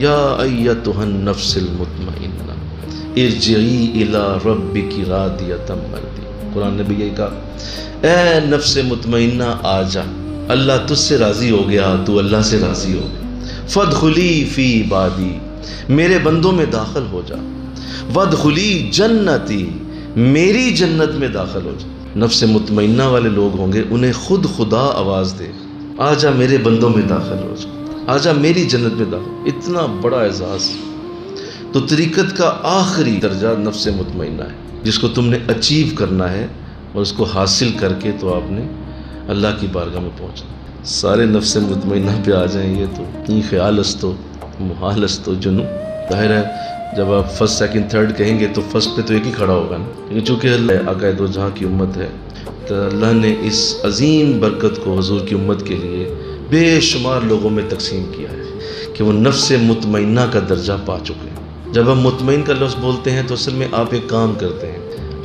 یا ایتھا النفس المطمئنہ ارجعی الی ربک راضیۃ مرضیہ۔ قرآن نے بھی یہی کہا، اے نفس مطمئنہ آ جا، اللہ تجھ سے راضی ہو گیا، تو اللہ سے راضی ہو گیا۔ فادخلی فی عبادی، میرے بندوں میں داخل ہو جا۔ وادخلی جنتی، میری جنت میں داخل ہو جا۔ نفس مطمئنہ والے لوگ ہوں گے، انہیں خود خدا آواز دے، آ جا میرے بندوں میں داخل ہو جا، آ جا میری جنت میں داخل۔ اتنا بڑا اعزاز۔ تو طریقت کا آخری درجہ نفس مطمئنہ ہے، جس کو تم نے اچیو کرنا ہے، اور اس کو حاصل کر کے تو آپ نے اللہ کی بارگاہ میں پہنچنا۔ سارے نفس مطمئنہ پہ آ جائیں گے تو این خیال استو محال استو جنو۔ ظاہر ہے جب آپ فرسٹ سیکنڈ تھرڈ کہیں گے تو فرسٹ پہ تو ایک ہی کھڑا ہوگا نا، لیکن چونکہ اللہ آقائے دو جہاں کی امت ہے، تو اللہ نے اس عظیم برکت کو حضور کی امت کے لیے بے شمار لوگوں میں تقسیم کیا ہے کہ وہ نفس مطمئنہ کا درجہ پا چکے ہیں۔ جب ہم مطمئن کا لفظ بولتے ہیں تو اصل میں آپ ایک کام کرتے ہیں،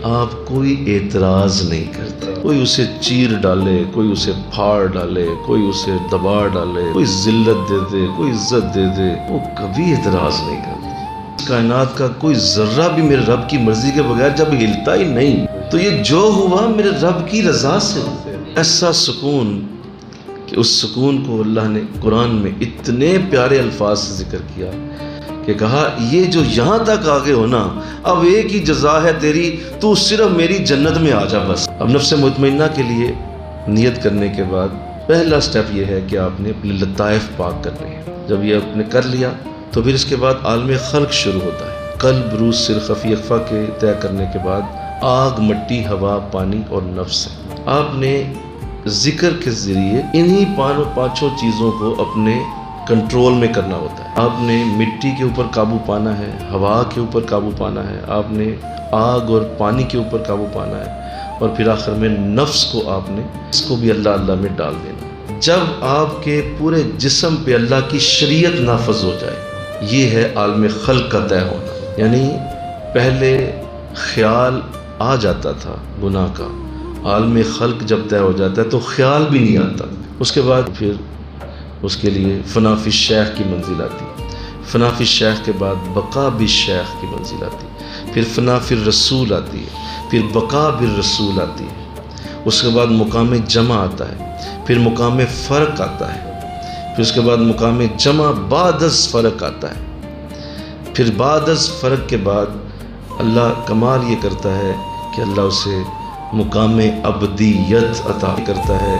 آپ کوئی اعتراض نہیں کرتے۔ کوئی اسے چیر ڈالے، کوئی اسے پھاڑ ڈالے، کوئی اسے دبا ڈالے، کوئی ذلت دے دے، کوئی عزت دے دے، وہ کبھی اعتراض نہیں کرتے۔ کائنات کا کوئی ذرہ بھی میرے رب کی مرضی کے بغیر جب ہلتا ہی نہیں، تو یہ جو ہوا میرے رب کی رضا سے ہوا۔ ایسا سکون کہ اس سکون کو اللہ نے قرآن میں اتنے پیارے الفاظ سے ذکر کیا کہ کہا یہ جو یہاں تک آگے ہونا، اب ایک ہی جزا ہے تیری، تو صرف میری جنت میں آ جا بس۔ اب نفس مطمئنہ کے لیے نیت کرنے کے بعد پہلا سٹیپ یہ ہے کہ آپ نے اپنے لطائف پاک کرنے ہیں۔ جب یہ آپ نے کر لیا تو پھر اس کے بعد عالم خلق شروع ہوتا ہے۔ قلب، روح، سر، خفی، اخفا کے طے کرنے کے بعد آگ، مٹی، ہوا، پانی اور نفس ہے۔ آپ نے ذکر کے ذریعے انہی پانچوں چیزوں کو اپنے کنٹرول میں کرنا ہوتا ہے۔ آپ نے مٹی کے اوپر قابو پانا ہے، ہوا کے اوپر قابو پانا ہے، آپ نے آگ اور پانی کے اوپر قابو پانا ہے، اور پھر آخر میں نفس کو آپ نے اس کو بھی اللہ اللہ میں ڈال دینا۔ جب آپ کے پورے جسم پہ اللہ کی شریعت نافذ ہو جائے، یہ ہے عالم خلق کا طے ہونا۔ یعنی پہلے خیال آ جاتا تھا گناہ کا، عالم خلق جب طے ہو جاتا ہے تو خیال بھی نہیں آتا۔ اس کے بعد پھر اس کے لیے فنا فی الشیخ کی منزل آتی ہے، فنا فی الشیخ کے بعد بقا بالشیخ کی منزل آتی ہے، پھر فنا فی الرسول آتی ہے، پھر بقا بالرسول آتی ہے، اس کے بعد مقام جمع آتا ہے، پھر مقام فرق آتا ہے، پھر اس کے بعد مقام جمع بعد از فرق آتا ہے، پھر بعد از فرق کے بعد اللہ کمال یہ کرتا ہے کہ اللہ اسے مقام ابدیت عطا کرتا ہے۔